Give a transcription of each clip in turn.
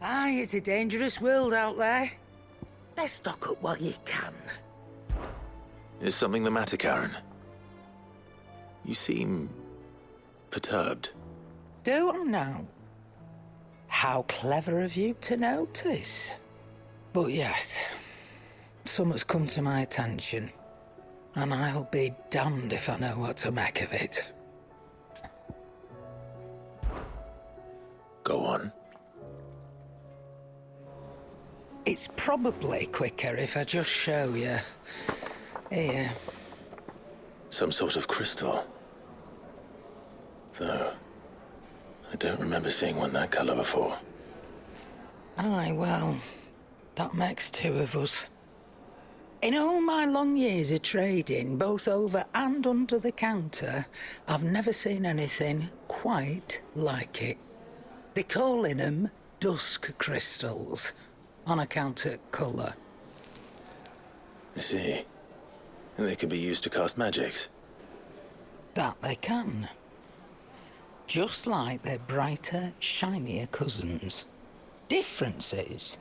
Aye, it's a dangerous world out there. Best stock up while you can. Is something the matter, Karen? You seem perturbed. Do I now? How clever of you to notice. But yes, something's come to my attention, and I'll be damned if I know what to make of it. Go on. It's probably quicker if I just show you. Here. Some sort of crystal. Though, I don't remember seeing one that color before. Aye, well, that makes two of us. In all my long years of trading, both over and under the counter, I've never seen anything quite like it. They're calling them dusk crystals, on account of colour. I see. And they can be used to cast magics. That they can. Just like their brighter, shinier cousins. Difference is,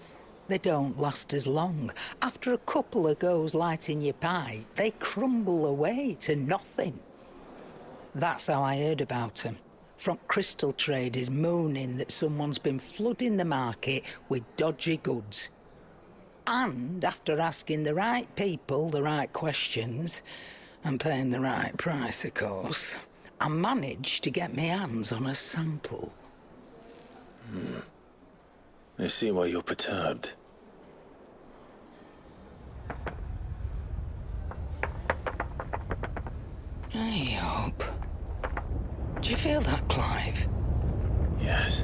they don't last as long. After a couple of goes lighting your pipe, they crumble away to nothing. That's how I heard about them. From crystal traders moaning that someone's been flooding the market with dodgy goods. And after asking the right people the right questions, and paying the right price, of course, I managed to get my hands on a sample. I see why you're perturbed. I hope. Do you feel that, Clive? Yes.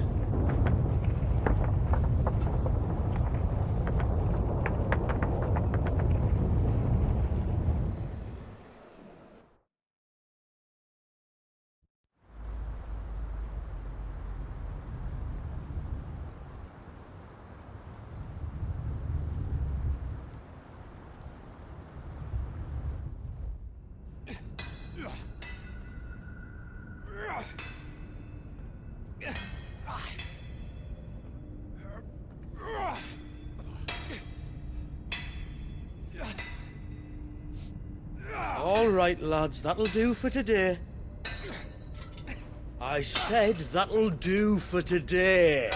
All right, lads, that'll do for today. I said that'll do for today.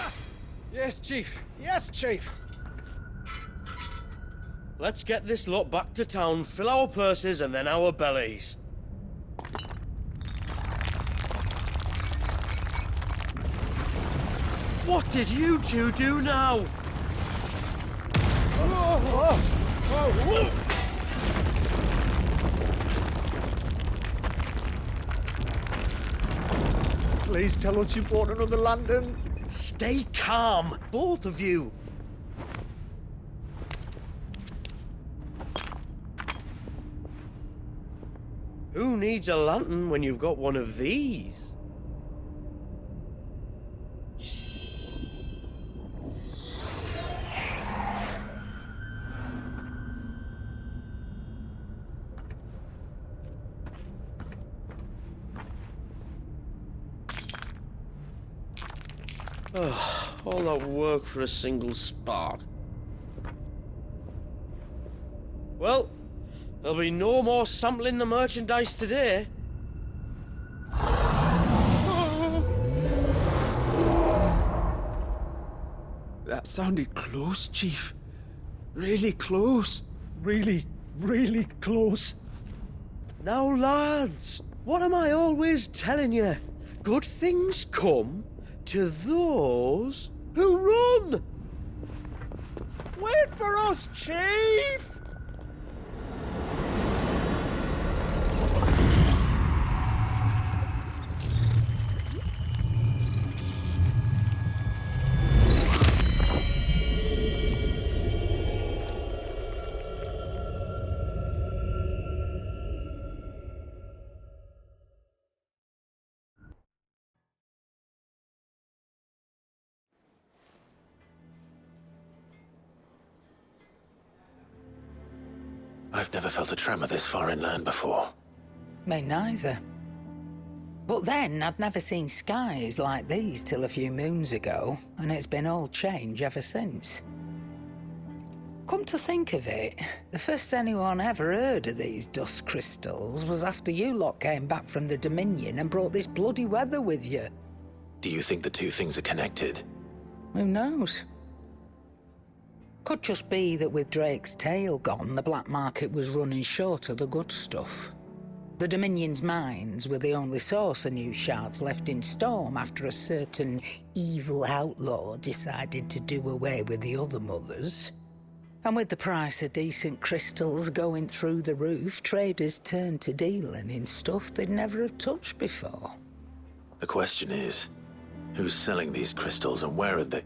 Yes, Chief. Yes, Chief. Let's get this lot back to town, fill our purses and then our bellies. What did you two do now? Please tell us you bought another lantern. Stay calm, both of you. Who needs a lantern when you've got one of these? All that work for a single spark. Well, there'll be no more sampling the merchandise today. That sounded close, Chief. Really close. Really, really close. Now, lads, what am I always telling you? Good things come to those who run! Wait for us, Chief! I've never felt a tremor this far inland before. Me neither. But then I'd never seen skies like these till a few moons ago, and it's been all change ever since. Come to think of it, the first anyone ever heard of these dust crystals was after you lot came back from the Dominion and brought this bloody weather with you. Do you think the two things are connected? Who knows? Could just be that with Drake's tail gone, the black market was running short of the good stuff. The Dominion's mines were the only source of new shards left in Storm after a certain evil outlaw decided to do away with the other mothers. And with the price of decent crystals going through the roof, traders turned to dealing in stuff they'd never have touched before. The question is, who's selling these crystals and where are they?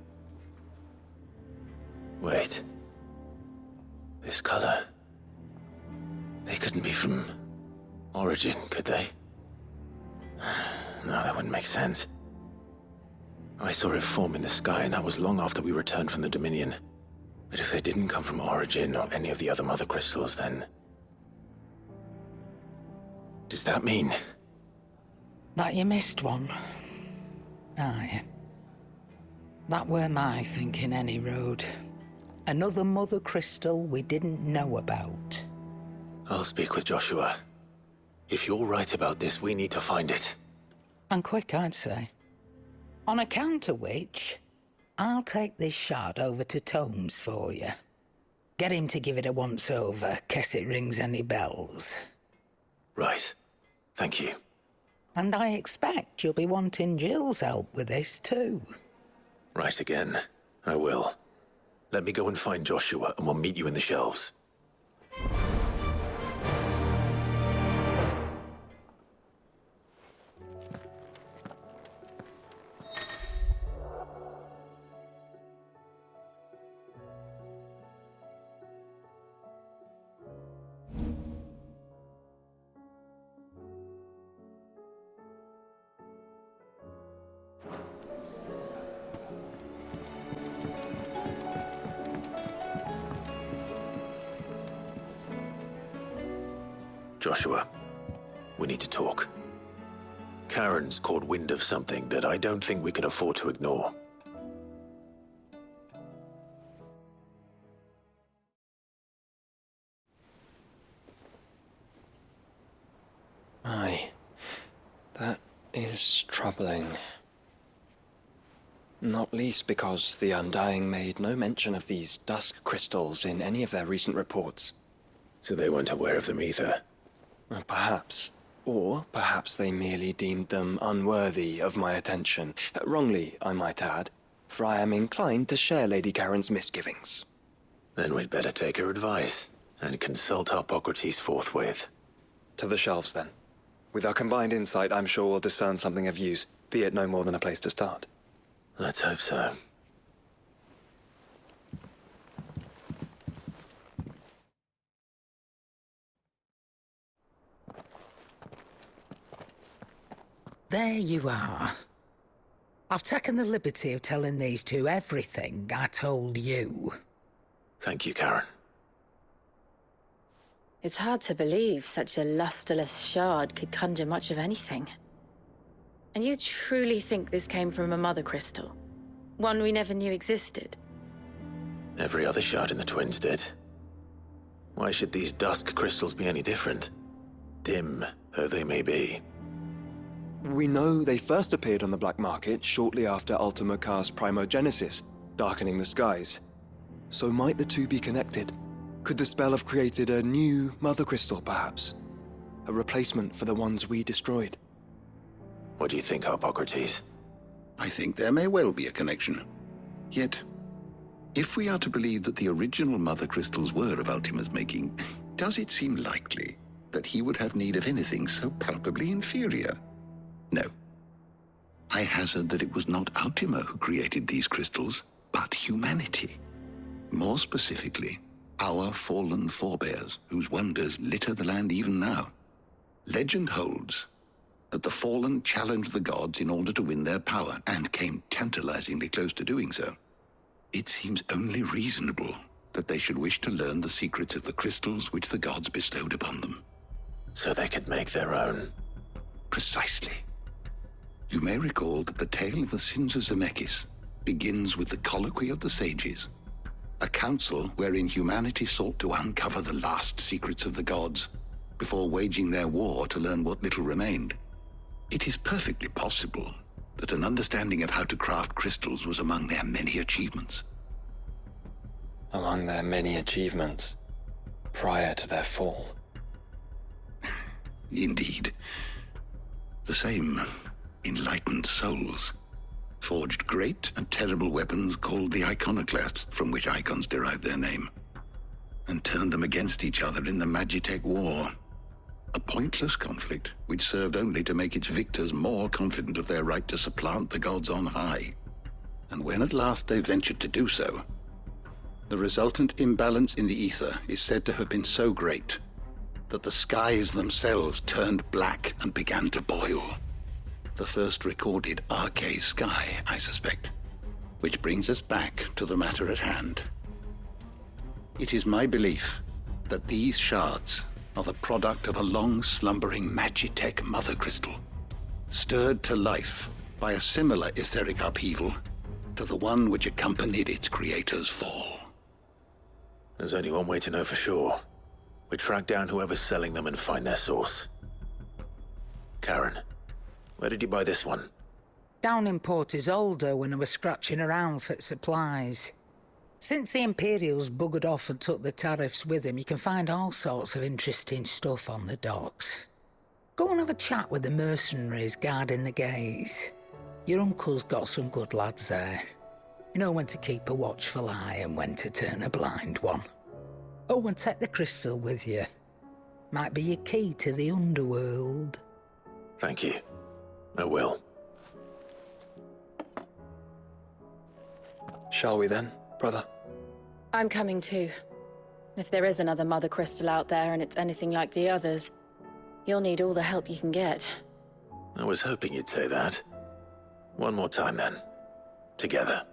Wait. This color. They couldn't be from Origin, could they? No, that wouldn't make sense. I saw it form in the sky, and that was long after we returned from the Dominion. But if they didn't come from Origin or any of the other mother crystals, then... does that mean... That you missed one? Aye. That were my thinking, any road. Another mother crystal we didn't know about. I'll speak with Joshua. If you're right about this, we need to find it. And quick, I'd say. On account of which, I'll take this shard over to Tomes for you. Get him to give it a once-over, case it rings any bells. Right. Thank you. And I expect you'll be wanting Jill's help with this too. Right again. I will. Let me go and find Joshua, and we'll meet you in the shelves. Joshua, we need to talk. Karen's caught wind of something that I don't think we can afford to ignore. Aye, that is troubling. Not least because the Undying made no mention of these dusk crystals in any of their recent reports. So they weren't aware of them either. Perhaps. Or perhaps they merely deemed them unworthy of my attention. Wrongly, I might add, for I am inclined to share Lady Karen's misgivings. Then we'd better take her advice and consult Hippocrates forthwith. To the shelves, then. With our combined insight, I'm sure we'll discern something of use, be it no more than a place to start. Let's hope so. There you are. I've taken the liberty of telling these two everything I told you. Thank you, Karen. It's hard to believe such a lusterless shard could conjure much of anything. And you truly think this came from a mother crystal? One we never knew existed? Every other shard in the Twins did. Why should these dusk crystals be any different? Dim though they may be. We know they first appeared on the black market shortly after Ultima Car's primogenesis, darkening the skies. So might the two be connected? Could the spell have created a new mother crystal, perhaps? A replacement for the ones we destroyed? What do you think, Hippocrates? I think there may well be a connection. Yet, if we are to believe that the original mother crystals were of Ultima's making, does it seem likely that he would have need of anything so palpably inferior? No. I hazard that it was not Ultima who created these crystals, but humanity. More specifically, our fallen forebears, whose wonders litter the land even now. Legend holds that the fallen challenged the gods in order to win their power, and came tantalizingly close to doing so. It seems only reasonable that they should wish to learn the secrets of the crystals which the gods bestowed upon them. So they could make their own. Precisely. You may recall that the tale of the sins of Zemeckis begins with the Colloquy of the Sages, a council wherein humanity sought to uncover the last secrets of the gods before waging their war to learn what little remained. It is perfectly possible that an understanding of how to craft crystals was among their many achievements. Among their many achievements, prior to their fall. Indeed. The same enlightened souls forged great and terrible weapons called the iconoclasts, from which icons derived their name, and turned them against each other in the Magitech War. A pointless conflict which served only to make its victors more confident of their right to supplant the gods on high. And when at last they ventured to do so, the resultant imbalance in the ether is said to have been so great that the skies themselves turned black and began to boil. The first recorded Arcade sky, I suspect. Which brings us back to the matter at hand. It is my belief that these shards are the product of a long-slumbering Magitech mother crystal, stirred to life by a similar etheric upheaval to the one which accompanied its creator's fall. There's only one way to know for sure. We track down whoever's selling them and find their source. Karen, where did you buy this one? Down in Port Isolde when I was scratching around for supplies. Since the Imperials buggered off and took the tariffs with them, you can find all sorts of interesting stuff on the docks. Go and have a chat with the mercenaries guarding the gates. Your uncle's got some good lads there. You know when to keep a watchful eye and when to turn a blind one. Oh, and take the crystal with you. Might be your key to the underworld. Thank you. I will. Shall we then, brother? I'm coming too. If there is another mother crystal out there and it's anything like the others, you'll need all the help you can get. I was hoping you'd say that. One more time then. Together.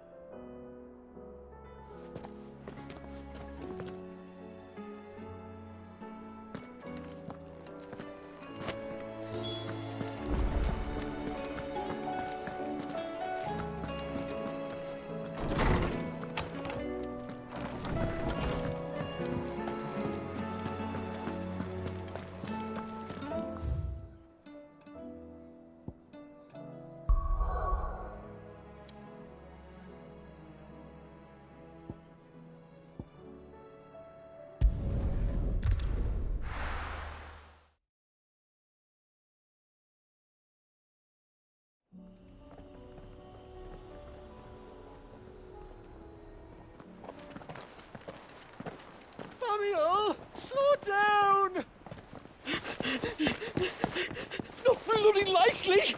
Samuel, slow down! Not bloody likely!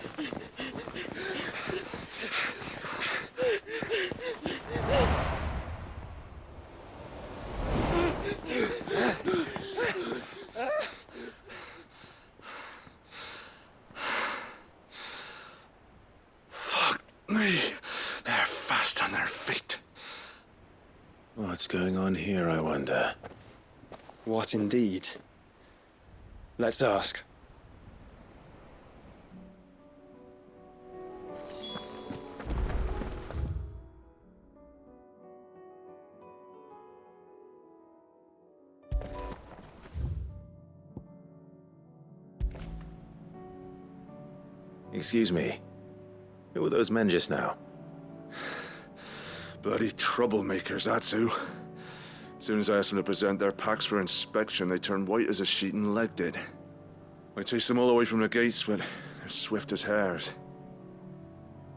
Fuck me. They're fast on their feet. What's going on here, I wonder? What indeed? Let's ask. Excuse me. Who were those men just now? Bloody troublemakers, that's who. As soon as I asked them to present their packs for inspection, they turned white as a sheet and legged it. I chased them all away from the gates, but they're swift as hares.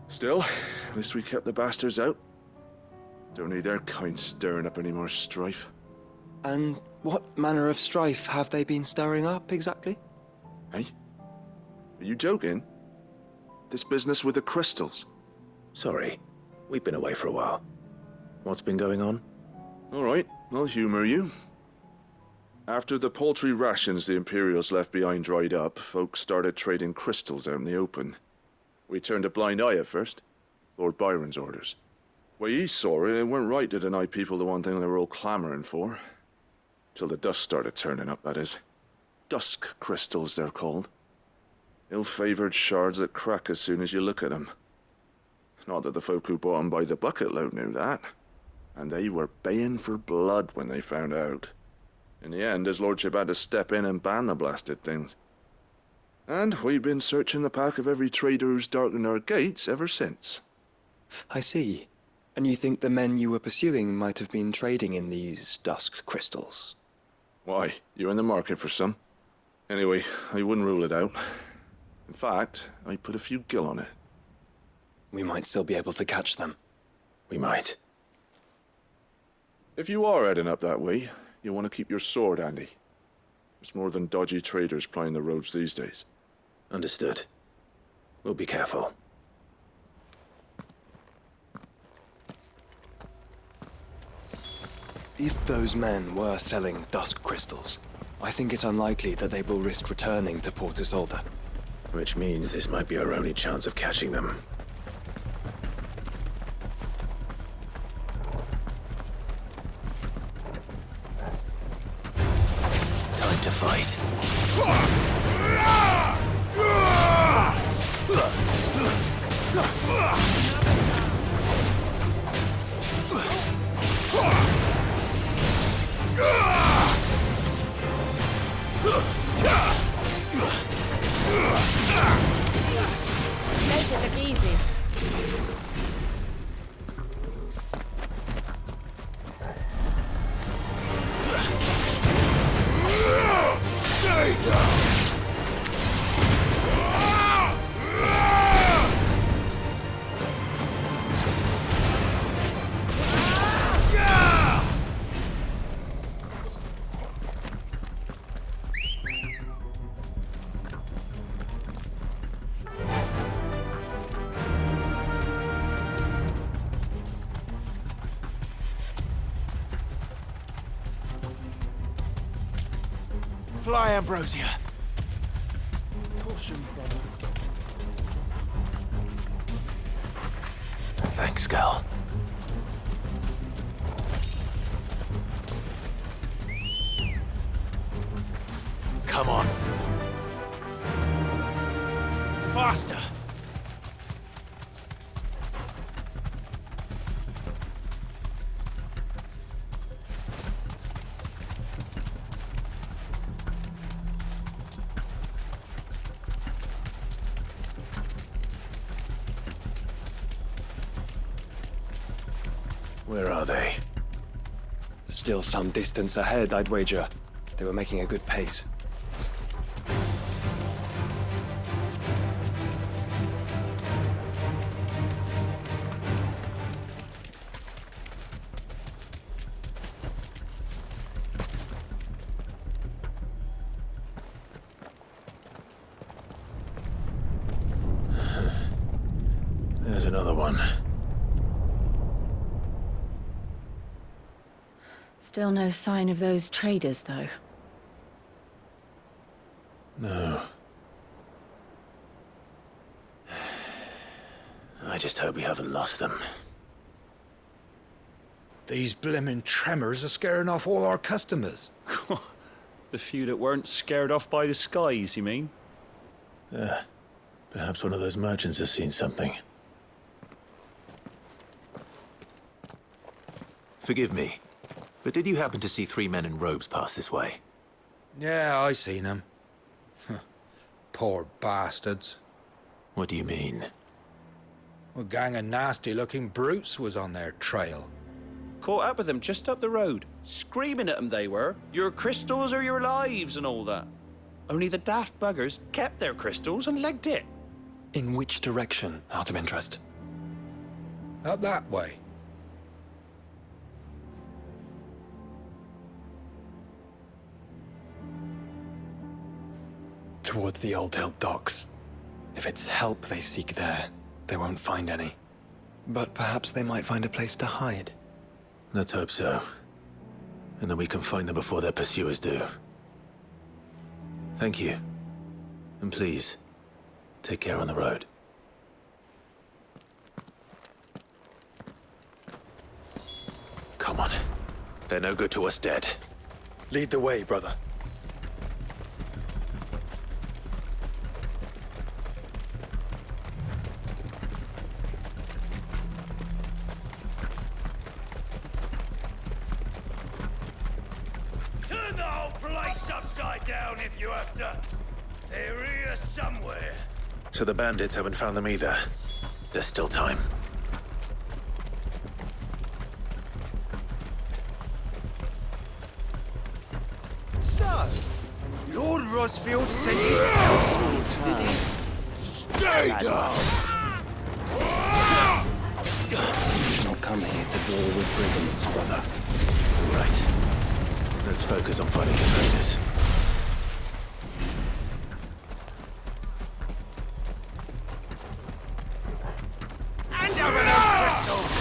Still, at least we kept the bastards out. Don't need their kind stirring up any more strife. And what manner of strife have they been stirring up, exactly? Hey? Are you joking? This business with the crystals? Sorry. We've been away for a while. What's been going on? All right, I'll humor you. After the paltry rations the Imperials left behind dried up, folks started trading crystals out in the open. We turned a blind eye at first. Lord Byron's orders. Way he saw it, it weren't right to deny people the one thing they were all clamoring for. Till the dust started turning up, that is. Dusk crystals, they're called. Ill-favored shards that crack as soon as you look at them. Not that the folk who bought 'em by the bucket load knew that. And they were baying for blood when they found out. In the end, his lordship had to step in and ban the blasted things. And we've been searching the pack of every trader who's darkened our gates ever since. I see. And you think the men you were pursuing might have been trading in these dusk crystals? Why, you're in the market for some. Anyway, I wouldn't rule it out. In fact, I put a few gil on it. We might still be able to catch them. We might. If you are heading up that way, you'll want to keep your sword handy. There's more than dodgy traders plying the roads these days. Understood. We'll be careful. If those men were selling dusk crystals, I think it unlikely that they will risk returning to Port Isolde. Which means this might be our only chance of catching them. Time to fight. Make it look easy. Stay down! Fly, Ambrosia. Thanks, Gal. Come on. Faster. Where are they? Still some distance ahead, I'd wager. They were making a good pace. There's another one. Still no sign of those traders, though. No. I just hope we haven't lost them. These blimmin' tremors are scaring off all our customers. The few that weren't scared off by the skies, you mean? Perhaps one of those merchants has seen something. Forgive me, but did you happen to see 3 men in robes pass this way? Yeah, I seen them. Poor bastards. What do you mean? A gang of nasty-looking brutes was on their trail. Caught up with them just up the road, screaming at them they were. Your crystals are your lives and all that. Only the daft buggers kept their crystals and legged it. In which direction, out of interest? Up that way. Towards the Old Hill docks. If it's help they seek there, they won't find any. But perhaps they might find a place to hide. Let's hope so. And then we can find them before their pursuers do. Thank you. And please, take care on the road. Come on. They're no good to us dead. Lead the way, brother. upside down if you have to. They're here somewhere. So the bandits haven't found them either. There's still time. So, Lord Rosfield sent his sellswords, did he? Stay down! Not come here to brawl with brigands, brother. Right. Let's focus on finding the traitors. Hand over those crystals!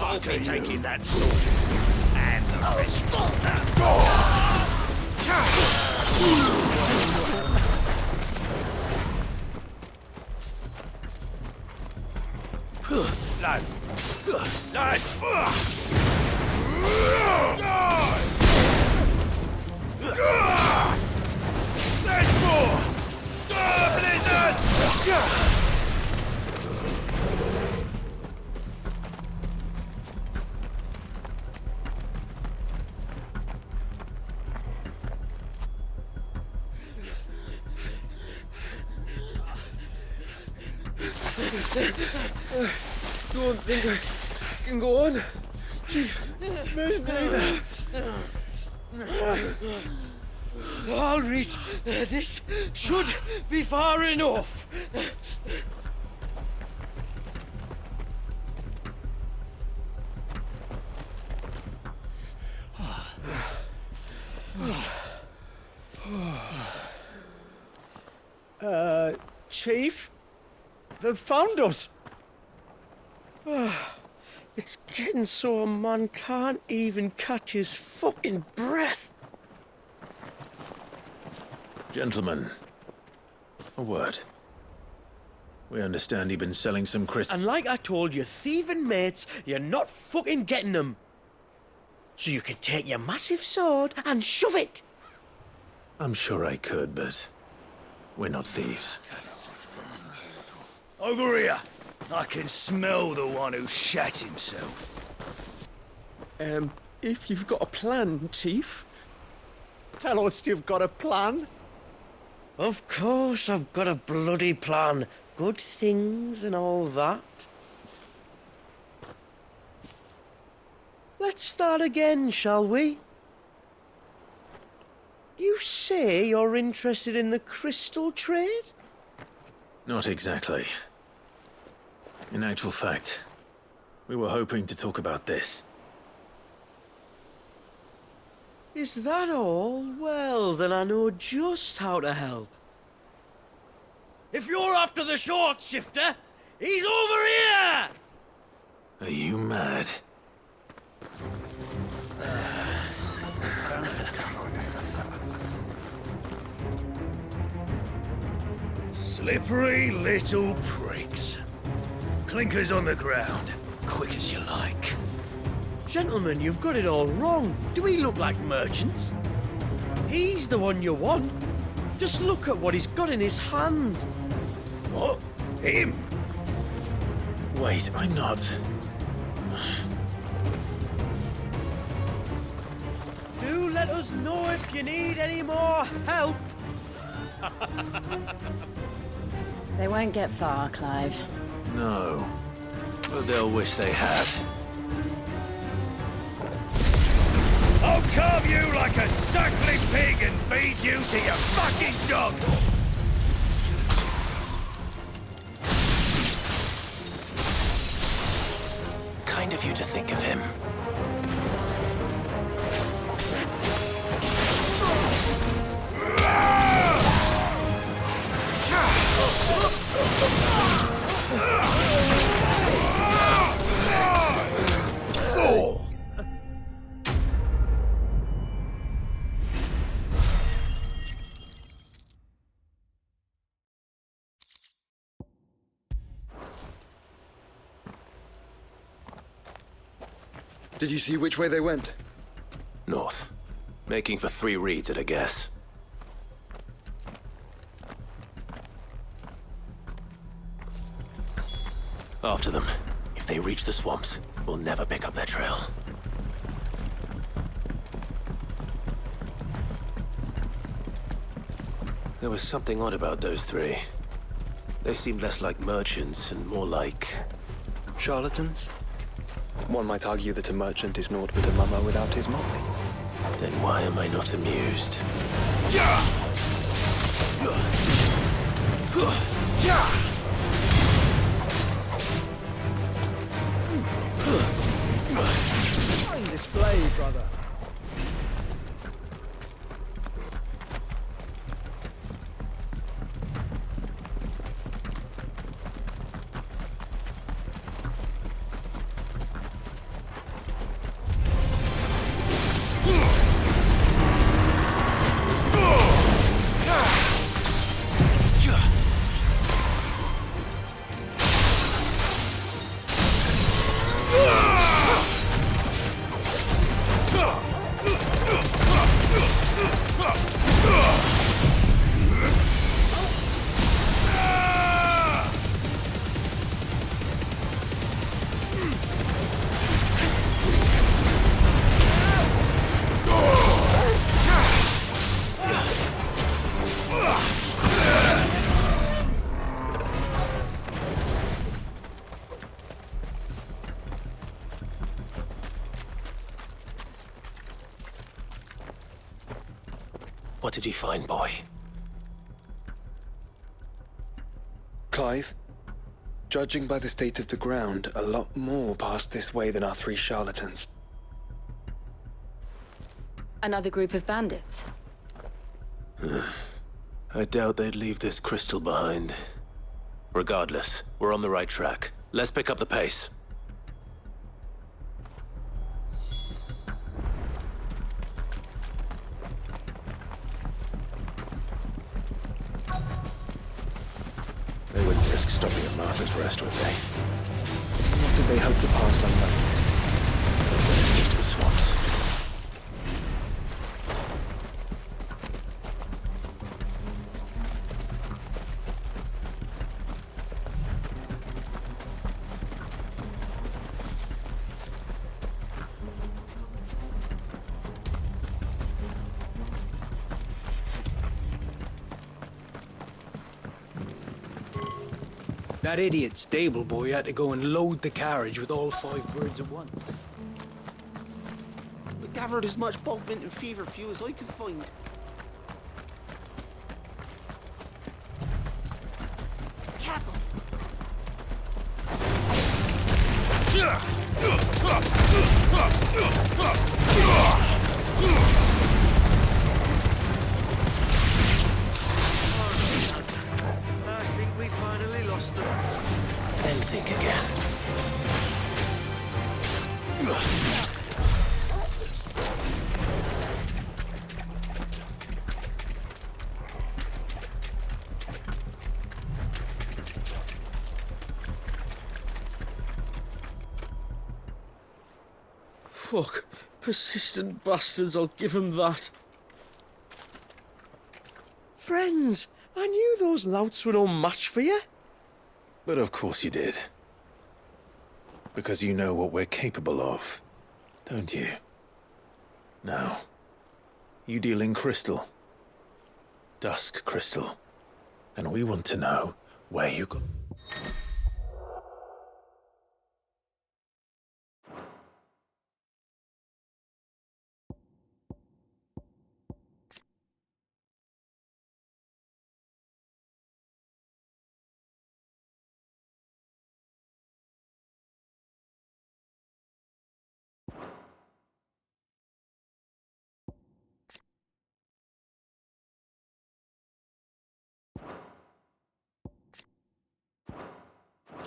I'll be taking that sword and the rest. Lads! Lads! There's more! Blizzard! Don't think I can go on. Chief, neither. I'll reach. This should be far enough. Chief? They've found us. It's getting so a man can't even catch his fucking breath. Gentlemen, a word. We understand you've been selling some crystals. And like I told you, thieving mates, you're not fucking getting them. So you can take your massive sword and shove it. I'm sure I could, but we're not thieves. Over here! I can smell the one who shat himself. If you've got a plan, Chief. Tell us you've got a plan. Of course I've got a bloody plan. Good things and all that. Let's start again, shall we? You say you're interested in the crystal trade? Not exactly. In actual fact, we were hoping to talk about this. Is that all? Well, then I know just how to help. If you're after the short shifter, he's over here! Are you mad? Slippery little pricks. Clinkers on the ground, quick as you like. Gentlemen, you've got it all wrong. Do we look like merchants? He's the one you want. Just look at what he's got in his hand. What? Him? Wait, I'm not. Do let us know if you need any more help. They won't get far, Clive. No. But they'll wish they had. I'll carve you like a suckling pig and feed you to your fucking dog! Did you see which way they went? North. Making for 3 reeds at a guess. After them. If they reach the swamps, we'll never pick up their trail. There was something odd about those 3. They seemed less like merchants and more like... Charlatans? One might argue that a merchant is naught but a mummer without his motley. Then why am I not amused? Fine display, brother. What did you find, boy? Clive? Judging by the state of the ground, a lot more passed this way than our 3 charlatans. Another group of bandits. I doubt they'd leave this crystal behind. Regardless, we're on the right track. Let's pick up the pace. They wouldn't risk stopping at Martha's Rest, would they? What did they hope to pass unnoticed? Let's stick to the swamps. That idiot stable boy had to go and load the carriage with all 5 birds at once. We gathered as much bog mint and feverfew as I could find. Careful. I think we finally lost them. Then think again. Fuck. Persistent bastards, I'll give them that. Friends, I knew those louts were no match for you. But of course you did. Because you know what we're capable of, don't you? Now, you deal in crystal. Dusk crystal. And we want to know where you got...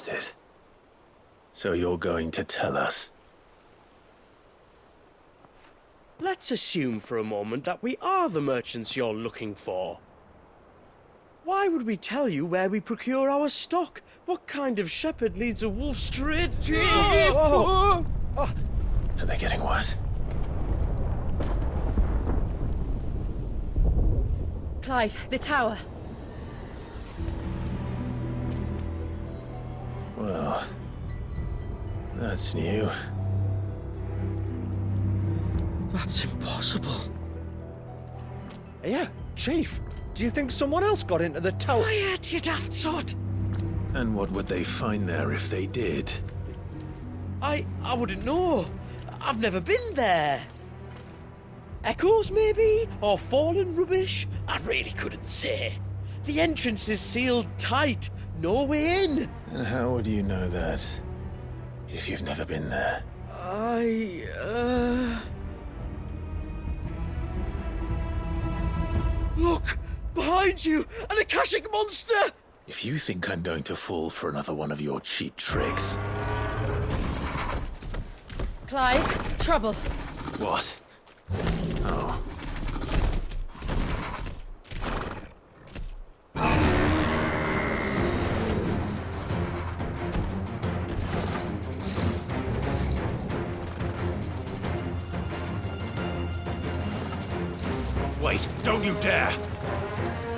Got it. So you're going to tell us? Let's assume for a moment that we are the merchants you're looking for. Why would we tell you where we procure our stock? What kind of shepherd leads a wolf straight? Are they getting worse? Clive, the tower. Well, that's new. That's impossible. Yeah, Chief. Do you think someone else got into the tower? Quiet, you daft sod! And what would they find there if they did? I wouldn't know. I've never been there. Echoes, maybe? Or fallen rubbish? I really couldn't say. The entrance is sealed tight. No way in. And how would you know that? If you've never been there? Look! Behind you! An Akashic monster! If you think I'm going to fall for another one of your cheap tricks... Clive, trouble. What? Oh. Wait, don't you dare!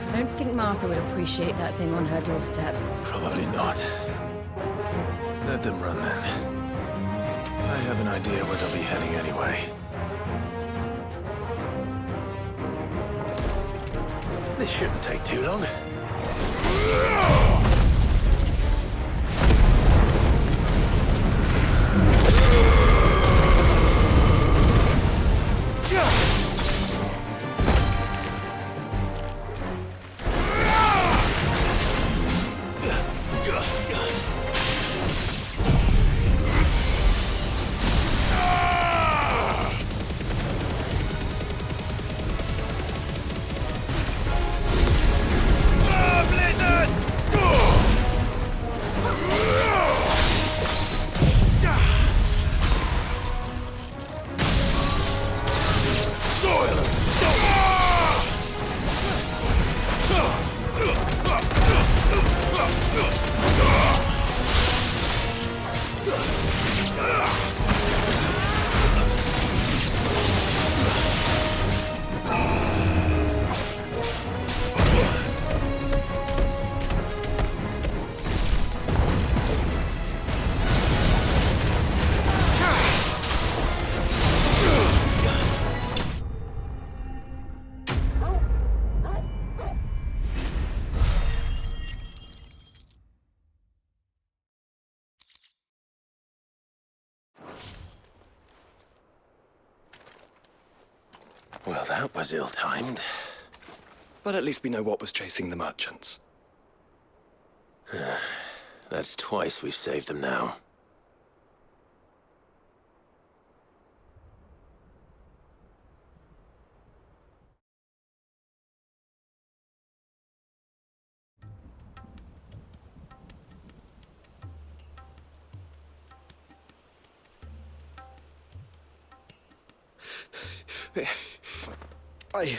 I don't think Martha would appreciate that thing on her doorstep. Probably not. Let them run then. I have an idea where they'll be heading anyway. This shouldn't take too long. Well, that was ill-timed. But at least we know what was chasing the merchants. That's twice we've saved them now. I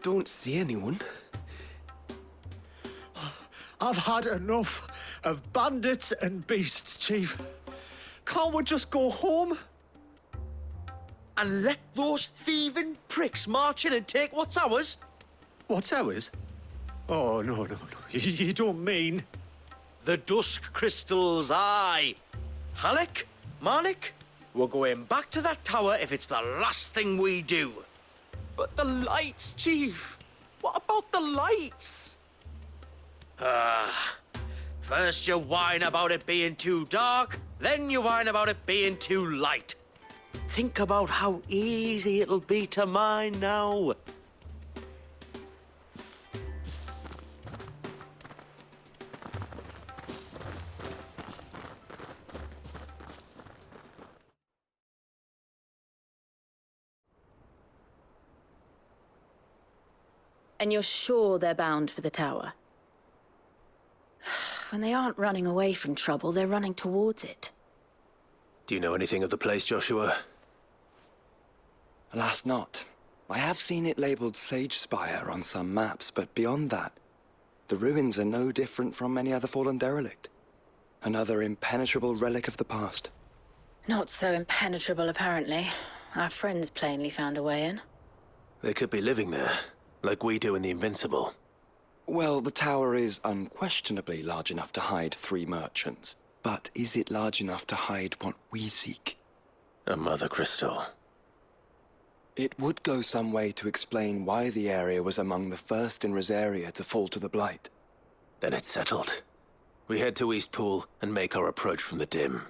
don't see anyone. I've had enough of bandits and beasts, Chief. Can't we just go home? And let those thieving pricks march in and take what's ours? What's ours? Oh, no. You don't mean... The dusk crystals, aye. Halleck, Marnik, we're going back to that tower if it's the last thing we do. But the lights, Chief. What about the lights? First you whine about it being too dark, then you whine about it being too light. Think about how easy it'll be to mine now. And you're sure they're bound for the tower? When they aren't running away from trouble, they're running towards it. Do you know anything of the place, Joshua? Alas, not. I have seen it labelled Sage Spire on some maps, but beyond that, the ruins are no different from any other fallen derelict. Another impenetrable relic of the past. Not so impenetrable, apparently. Our friends plainly found a way in. They could be living there, like we do in the Invincible. Well, the tower is unquestionably large enough to hide 3 merchants. But is it large enough to hide what we seek? A mother crystal. It would go some way to explain why the area was among the first in Rosaria to fall to the Blight. Then it's settled. We head to Eastpool and make our approach from the dim.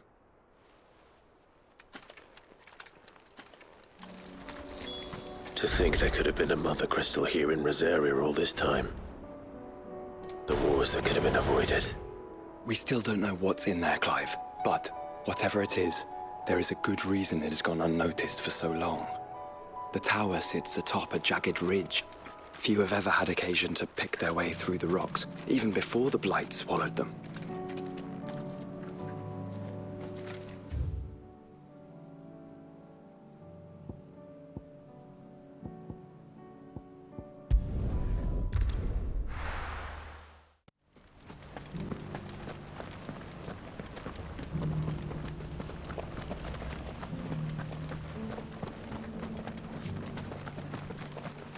To think there could have been a mother crystal here in Rosaria all this time. The wars that could have been avoided. We still don't know what's in there, Clive. But whatever it is, there is a good reason it has gone unnoticed for so long. The tower sits atop a jagged ridge. Few have ever had occasion to pick their way through the rocks, even before the Blight swallowed them.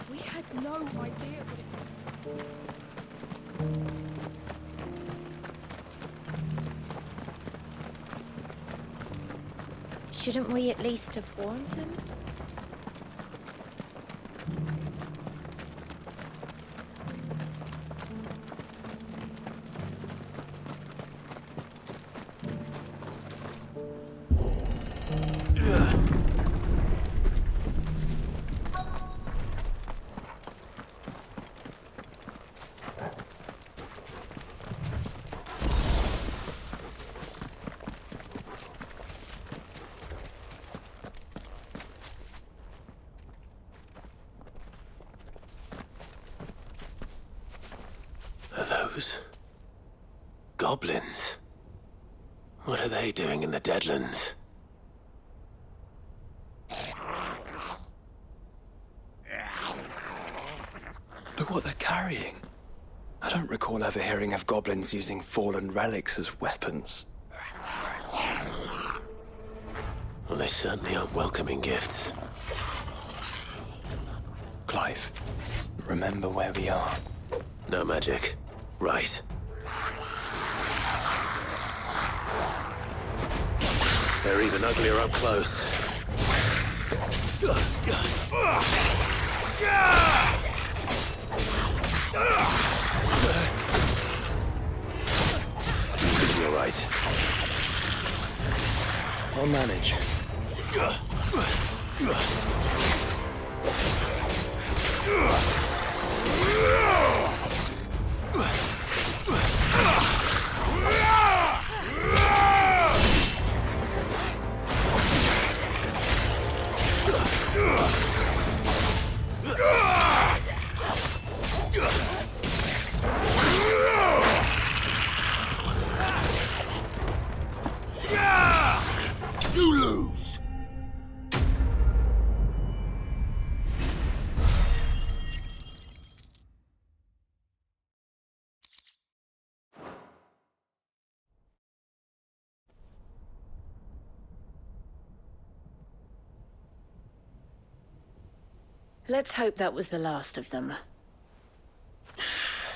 We had no idea what it... Shouldn't we at least have warned him? Are those goblins? What are they doing in the Deadlands? Look what they're carrying. I don't recall ever hearing of goblins using fallen relics as weapons. Well, they certainly aren't welcoming gifts. Clive, remember where we are. No magic. Right. They're even uglier up close. You're right. I'll manage. You lose! Let's hope that was the last of them.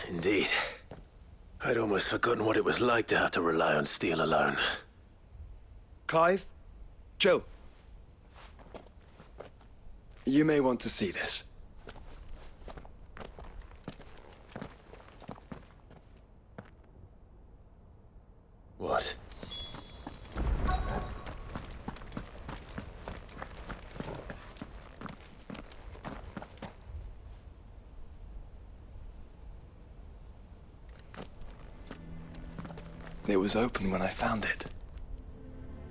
Indeed. I'd almost forgotten what it was like to have to rely on steel alone. Clive? Jill. You may want to see this. What? It was open when I found it.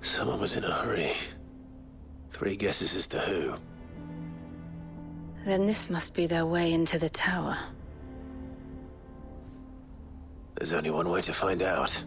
Someone was in a hurry. 3 guesses as to who. Then this must be their way into the tower. There's only one way to find out.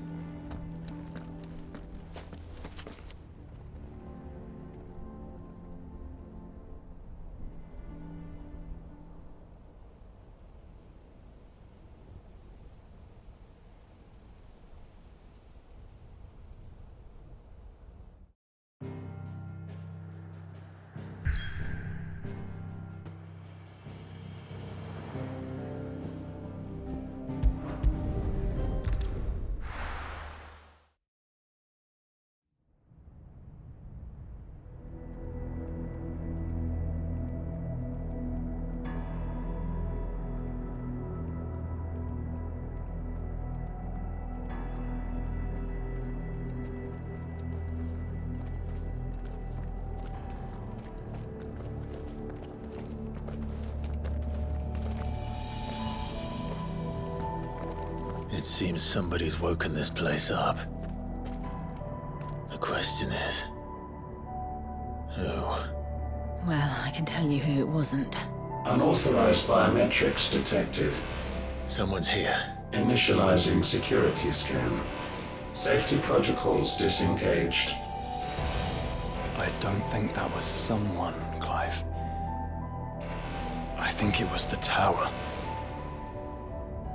It seems somebody's woken this place up. The question is... who? Well, I can tell you who it wasn't. Unauthorized biometrics detected. Someone's here. Initializing security scan. Safety protocols disengaged. I don't think that was someone, Clive. I think it was the tower.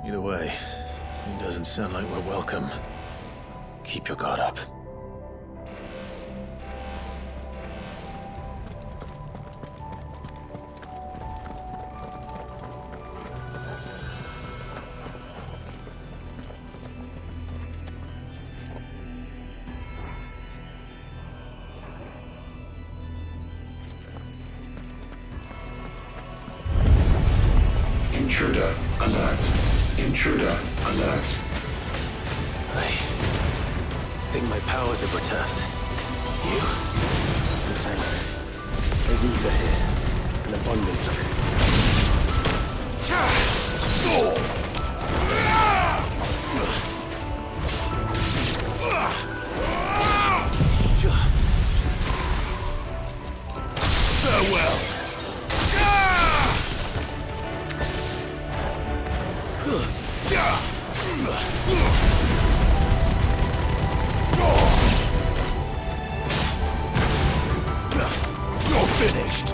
Either way, it doesn't sound like we're welcome. Keep your guard up. Intruder alert. Intruder alert. I think my powers have returned. You? The same. There's ether here. An abundance of Farewell. You're finished.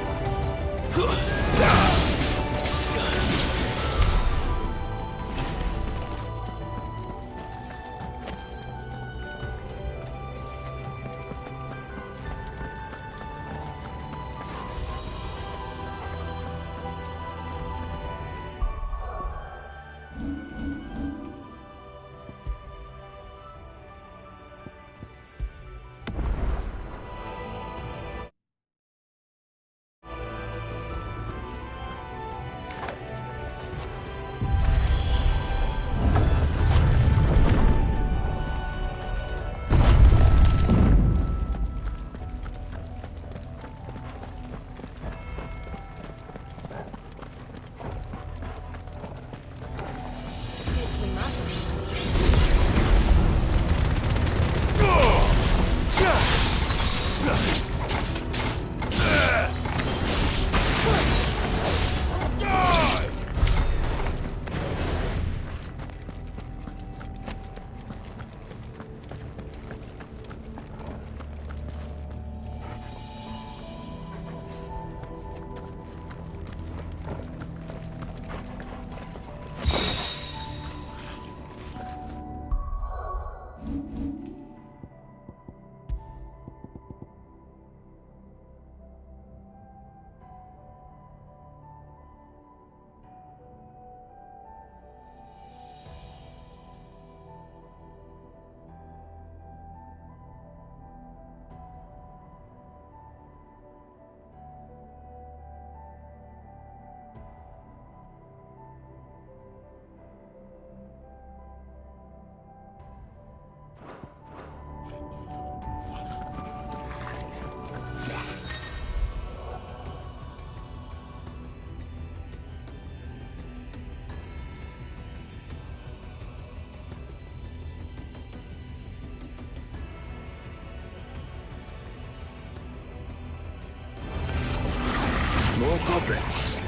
More goblins.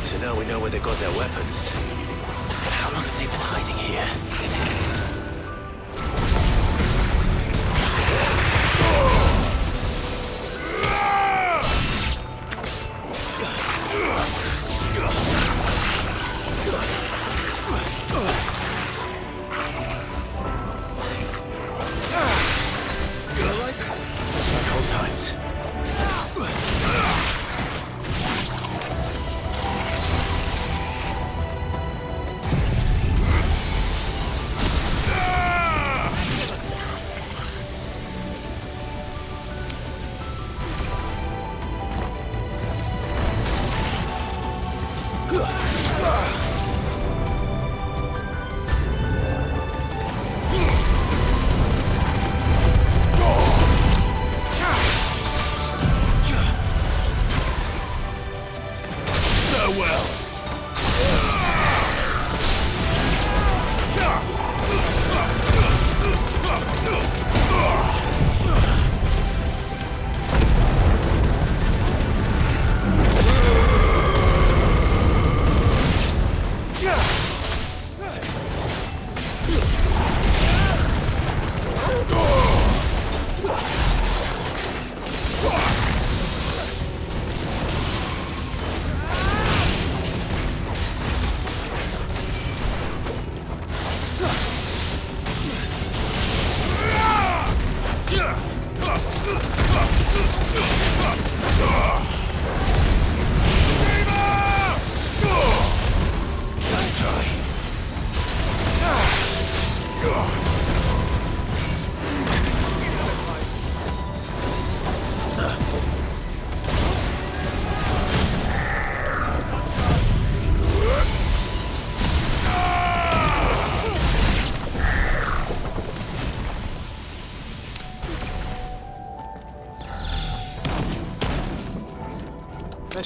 So now we know where they got their weapons. But How long have they been hiding here? Just like old times.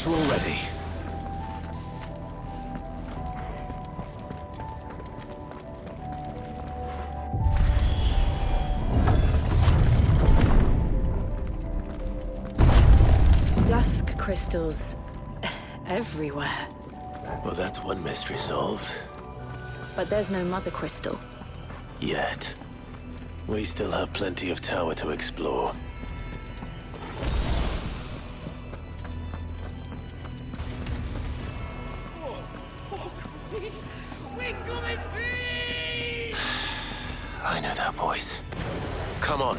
We're all ready. Dusk crystals everywhere. Well, that's one mystery solved. But there's no mother crystal. Yet. We still have plenty of tower to explore. I know that voice. Come on.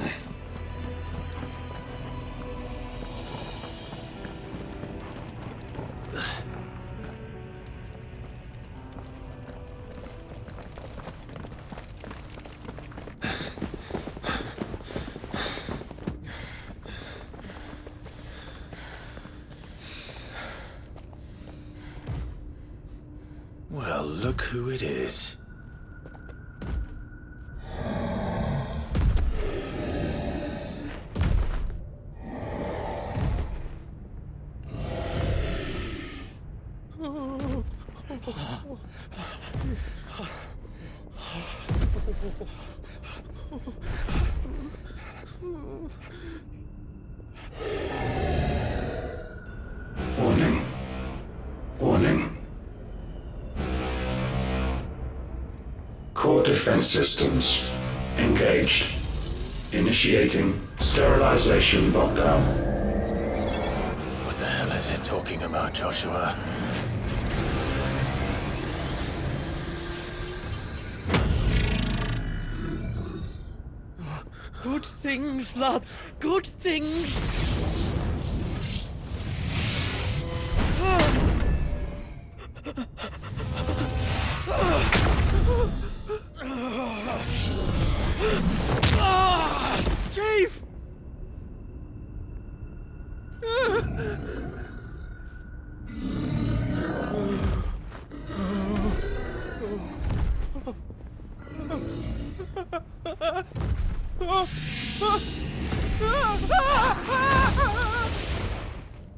Well, look who it is. Warning. Warning. Core defense systems engaged. Initiating sterilization lockdown. What the hell is it talking about, Joshua? Good things, lads. Good things. Chief!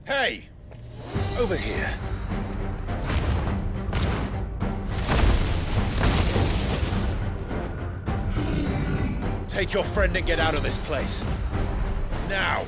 Hey! Over here. Take your friend and get out of this place. Now!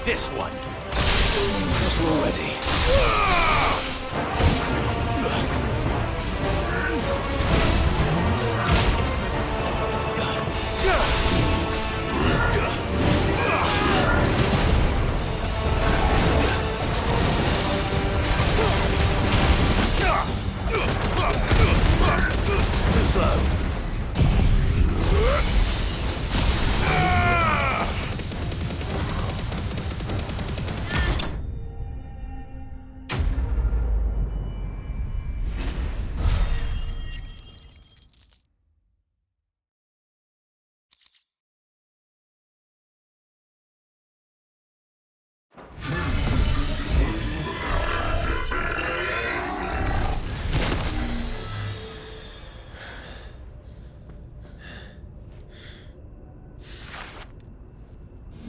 This one. Just already. Too slow.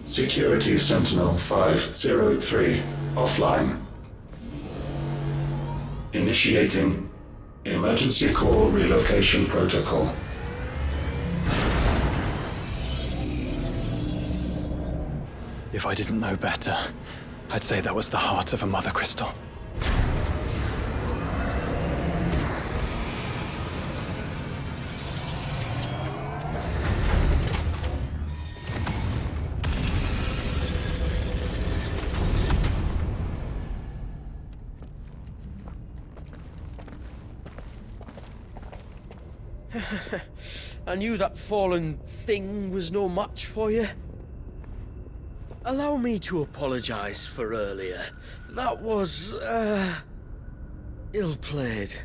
Security Sentinel 503 offline. Initiating Emergency Call Relocation Protocol. If I didn't know better, I'd say that was the heart of a Mother Crystal. I knew that fallen thing was no match for you. Allow me to apologize for earlier. That was, ill-played.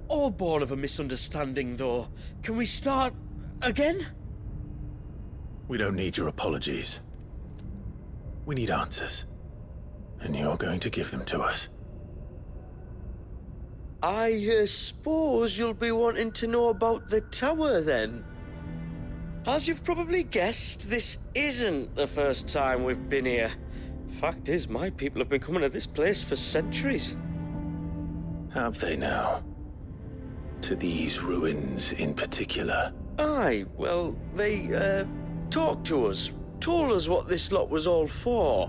All born of a misunderstanding, though. Can we start again? We don't need your apologies. We need answers. And you're going to give them to us. I suppose you'll be wanting to know about the tower, then. As you've probably guessed, this isn't the first time we've been here. Fact is, my people have been coming to this place for centuries. Have they now? To these ruins in particular? Aye, well, they, talked to us, told us what this lot was all for.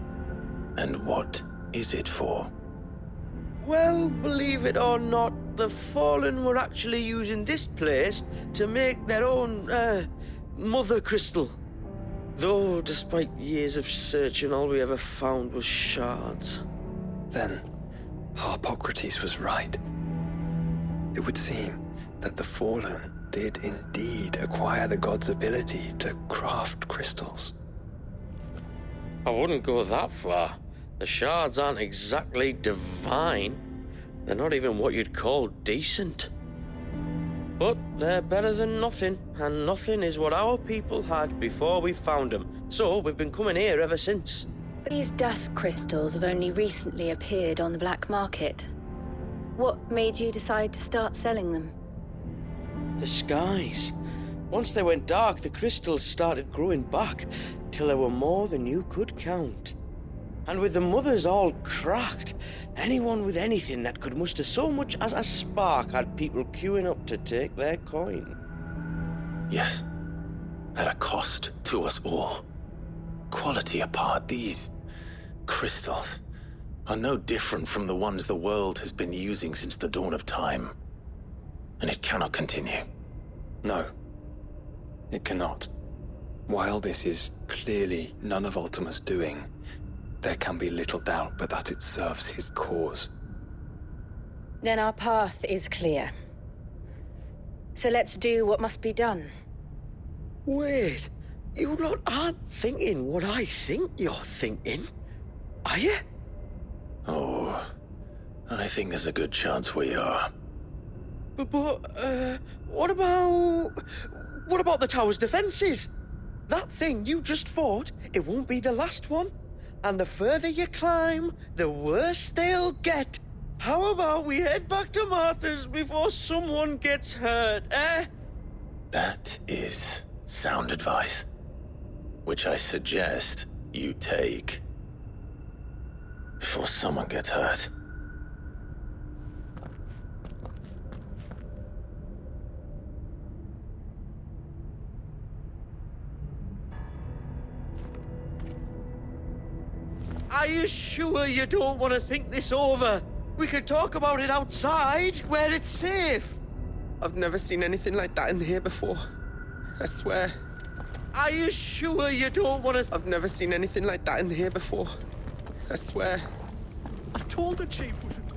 And what is it for? Well, believe it or not, the Fallen were actually using this place to make their own, Mother Crystal. Though, despite years of searching, all we ever found was shards. Then, Harpocrates was right. It would seem that the Fallen did indeed acquire the god's ability to craft crystals. I wouldn't go that far. The shards aren't exactly divine. They're not even what you'd call decent. But they're better than nothing, and nothing is what our people had before we found them. So we've been coming here ever since. These dust crystals have only recently appeared on the black market. What made you decide to start selling them? The skies. Once they went dark, the crystals started growing back, till there were more than you could count. And with the mothers all cracked, anyone with anything that could muster so much as a spark had people queuing up to take their coin. Yes, at a cost to us all. Quality apart, these crystals are no different from the ones the world has been using since the dawn of time. And it cannot continue. No, it cannot. While this is clearly none of Ultima's doing, there can be little doubt but that it serves his cause. Then our path is clear. So let's do what must be done. Wait, you lot aren't thinking what I think you're thinking, are you? Oh, I think there's a good chance we are. But what about the tower's defenses? That thing you just fought, it won't be the last one. And the further you climb, the worse they'll get. How about we head back to Martha's before someone gets hurt, eh? That is sound advice, which I suggest you take before someone gets hurt. Are you sure you don't want to think this over? We could talk about it outside, where it's safe. I've never seen anything like that in here before. I swear. Are you sure you don't want to... I've never seen anything like that in here before. I swear. I told the chief we should